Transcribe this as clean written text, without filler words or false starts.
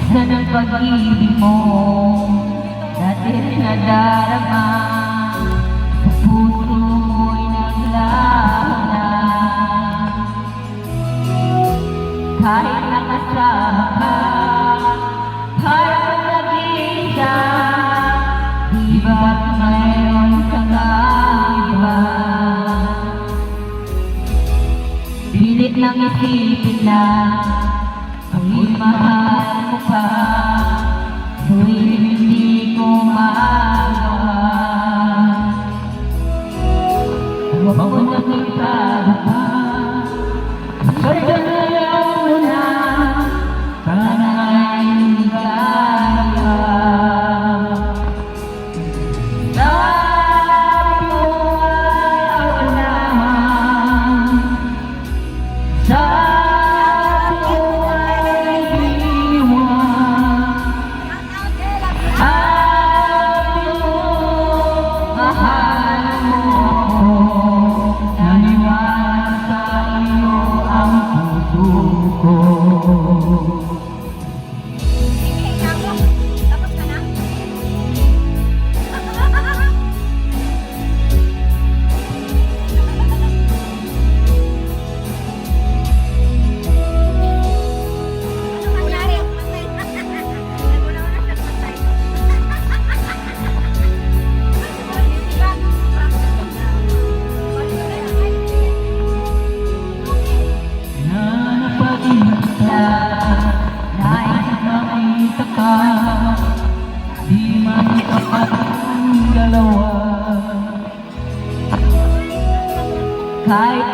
Nasaan ang pag-ibig mo? Dati nadarama sa puso mo'y naglaho na. Kahit nakasama ka, parang nag-iisa. Di ba't mayroon kang iba? Pilit lang isipin na ako'y mahal mo pa, ngunit hindi ko magawa. Huwag mo nang ipababa, pagdalayaw mo na, sana ay hindi kaya. Sabi mo ay ako naman, sabi mo ay iwan, sabi mo mahal mo ako, naniwala sa iyo ang puso ko. Tapos ka na? Ano nangyari? Matay. Naguna ko na siya matay. Nanapagin ka, nais makita ka, di man sapat ang dalawa. Kahit